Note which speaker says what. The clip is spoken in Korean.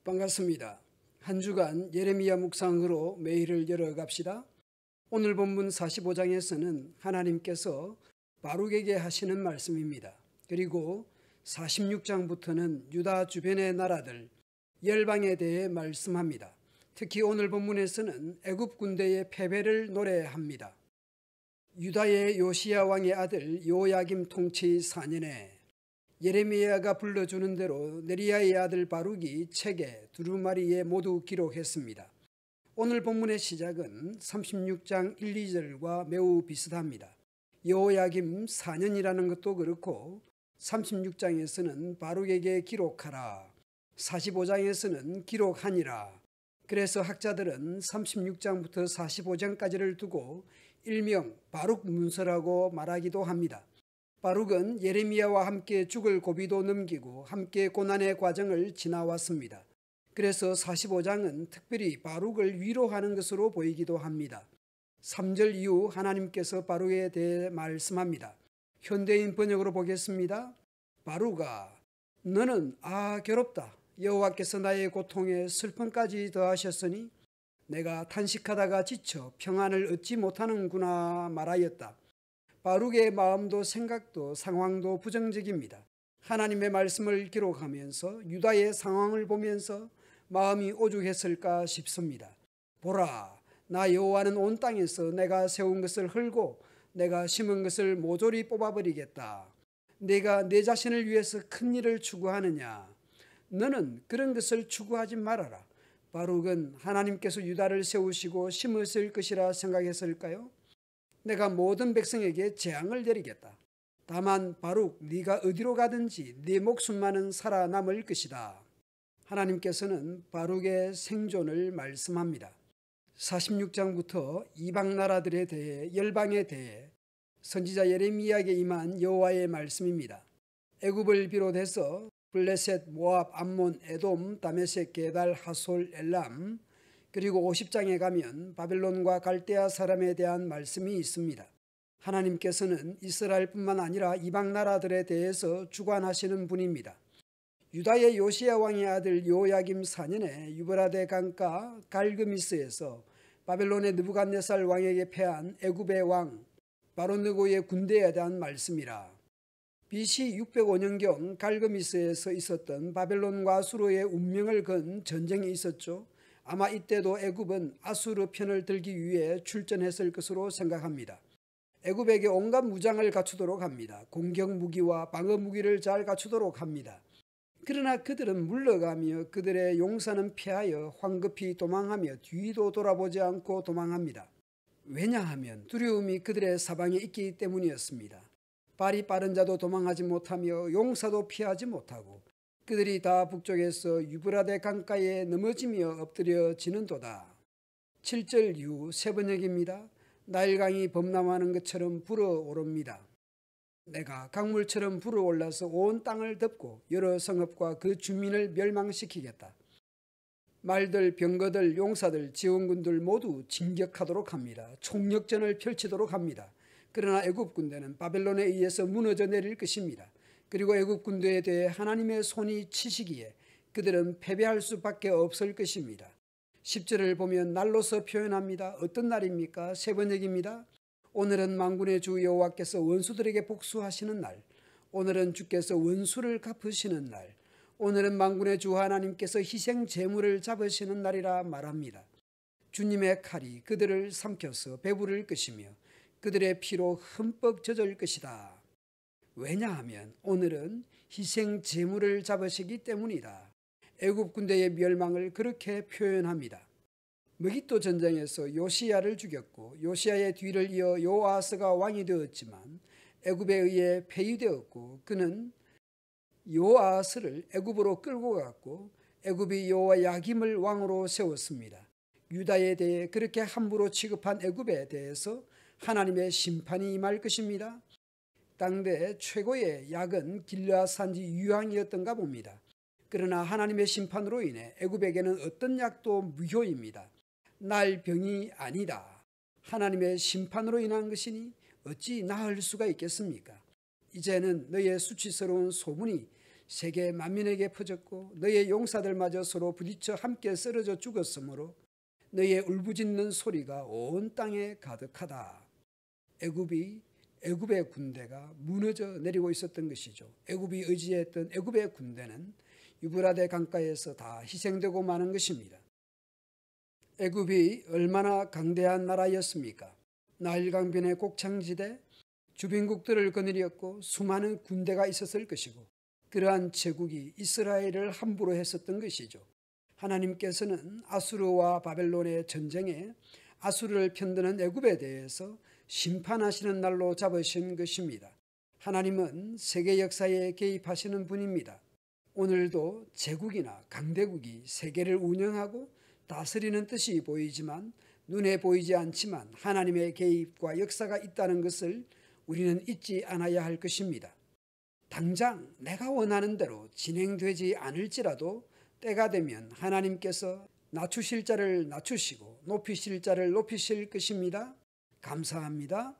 Speaker 1: 반갑습니다. 한 주간 예레미야 묵상으로 매일을 열어갑시다. 오늘 본문 45장에서는 하나님께서 바룩에게 하시는 말씀입니다. 그리고 46장부터는 유다 주변의 나라들 열방에 대해 말씀합니다. 특히 오늘 본문에서는 애굽 군대의 패배를 노래합니다. 유다의 요시야 왕의 아들 요야김 통치 4년에 예레미야가 불러주는 대로 네리야의 아들 바룩이 책에 두루마리에 모두 기록했습니다. 오늘 본문의 시작은 36장 1, 2절과 매우 비슷합니다. 요야김 4년이라는 것도 그렇고 36장에서는 바룩에게 기록하라, 45장에서는 기록하니라. 그래서 학자들은 36장부터 45장까지를 두고 일명 바룩 문서라고 말하기도 합니다. 바룩은 예레미야와 함께 죽을 고비도 넘기고 함께 고난의 과정을 지나왔습니다. 그래서 45장은 특별히 바룩을 위로하는 것으로 보이기도 합니다. 3절 이후 하나님께서 바룩에 대해 말씀합니다. 현대인 번역으로 보겠습니다. 바룩아, 너는 괴롭다. 여호와께서 나의 고통에 슬픔까지 더하셨으니 내가 탄식하다가 지쳐 평안을 얻지 못하는구나 말하였다. 바룩의 마음도 생각도 상황도 부정적입니다. 하나님의 말씀을 기록하면서 유다의 상황을 보면서 마음이 오죽했을까 싶습니다. 보라, 나 여호와는 온 땅에서 내가 세운 것을 헐고 내가 심은 것을 모조리 뽑아버리겠다. 내가 내 자신을 위해서 큰 일을 추구하느냐? 너는 그런 것을 추구하지 말아라. 바룩은 하나님께서 유다를 세우시고 심으실 것이라 생각했을까요? 내가 모든 백성에게 재앙을 내리겠다. 다만 바룩, 네가 어디로 가든지 네 목숨만은 살아남을 것이다. 하나님께서는 바룩의 생존을 말씀합니다. 46장부터 이방 나라들에 대해 열방에 대해 선지자 예레미야에게 임한 여호와의 말씀입니다. 애굽을 비롯해서 블레셋, 모압, 암몬, 에돔, 다메섹, 게달, 하솔, 엘람, 그리고 50장에 가면 바벨론과 갈대아 사람에 대한 말씀이 있습니다. 하나님께서는 이스라엘뿐만 아니라 이방 나라들에 대해서 주관하시는 분입니다. 유다의 요시야 왕의 아들 요야김 4년에 유브라데 강가 갈그미스에서 바벨론의 느부갓네살 왕에게 패한 애굽의 왕 바로느고의 군대에 대한 말씀이라. BC 605년경 갈그미스에서 있었던 바벨론과 아수르의 운명을 건 전쟁이 있었죠. 아마 이때도 애굽은 아수르 편을 들기 위해 출전했을 것으로 생각합니다. 애굽에게 온갖 무장을 갖추도록 합니다. 공격 무기와 방어 무기를 잘 갖추도록 합니다. 그러나 그들은 물러가며 그들의 용사는 피하여 황급히 도망하며 뒤도 돌아보지 않고 도망합니다. 왜냐하면 두려움이 그들의 사방에 있기 때문이었습니다. 발이 빠른 자도 도망하지 못하며 용사도 피하지 못하고 그들이 다 북쪽에서 유브라데 강가에 넘어지며 엎드려지는도다. 7절 이후 세 번역입니다. 나일강이 범람하는 것처럼 불어오릅니다. 내가 강물처럼 불어올라서 온 땅을 덮고 여러 성읍과 그 주민을 멸망시키겠다. 말들, 병거들, 용사들, 지원군들 모두 진격하도록 합니다. 총력전을 펼치도록 합니다. 그러나 애굽 군대는 바벨론에 의해서 무너져 내릴 것입니다. 그리고 애굽 군대에 대해 하나님의 손이 치시기에 그들은 패배할 수밖에 없을 것입니다. 10절을 보면 날로서 표현합니다. 어떤 날입니까? 세 번역입니다. 오늘은 만군의 주 여호와께서 원수들에게 복수하시는 날, 오늘은 주께서 원수를 갚으시는 날, 오늘은 만군의 주 하나님께서 희생 제물을 잡으시는 날이라 말합니다. 주님의 칼이 그들을 삼켜서 배부를 것이며 그들의 피로 흠뻑 젖을 것이다. 왜냐하면 오늘은 희생 제물을 잡으시기 때문이다. 애굽 군대의 멸망을 그렇게 표현합니다. 무기또 전쟁에서 요시야를 죽였고 요시야의 뒤를 이어 요아스가 왕이 되었지만 애굽에 의해 폐위되었고 그는 요아스를 애굽으로 끌고 갔고 애굽이 요야김을 왕으로 세웠습니다. 유다에 대해 그렇게 함부로 취급한 애굽에 대해서 하나님의 심판이 임할 것입니다. 당대 최고의 약은 길르앗 산지 유황이었던가 봅니다. 그러나 하나님의 심판으로 인해 애굽에게는 어떤 약도 무효입니다. 날 병이 아니다. 하나님의 심판으로 인한 것이니 어찌 나을 수가 있겠습니까? 이제는 너의 수치스러운 소문이 세계 만민에게 퍼졌고 너희의 용사들마저 서로 부딪혀 함께 쓰러져 죽었으므로 너희의 울부짖는 소리가 온 땅에 가득하다. 애굽의 군대가 무너져 내리고 있었던 것이죠. 애굽이 의지했던 애굽의 군대는 유브라데 강가에서 다 희생되고 마는 것입니다. 애굽이 얼마나 강대한 나라였습니까? 나일 강변의 곡창지대, 주변국들을 거느렸고 수많은 군대가 있었을 것이고 그러한 제국이 이스라엘을 함부로 했었던 것이죠. 하나님께서는 아수르와 바벨론의 전쟁에 아수르를 편드는 애굽에 대해서 심판하시는 날로 잡으신 것입니다. 하나님은 세계 역사에 개입하시는 분입니다. 오늘도 제국이나 강대국이 세계를 운영하고 다스리는 뜻이 보이지만 눈에 보이지 않지만 하나님의 개입과 역사가 있다는 것을 우리는 잊지 않아야 할 것입니다. 당장 내가 원하는 대로 진행되지 않을지라도 때가 되면 하나님께서 낮추실 자를 낮추시고 높이실 자를 높이실 것입니다. 감사합니다.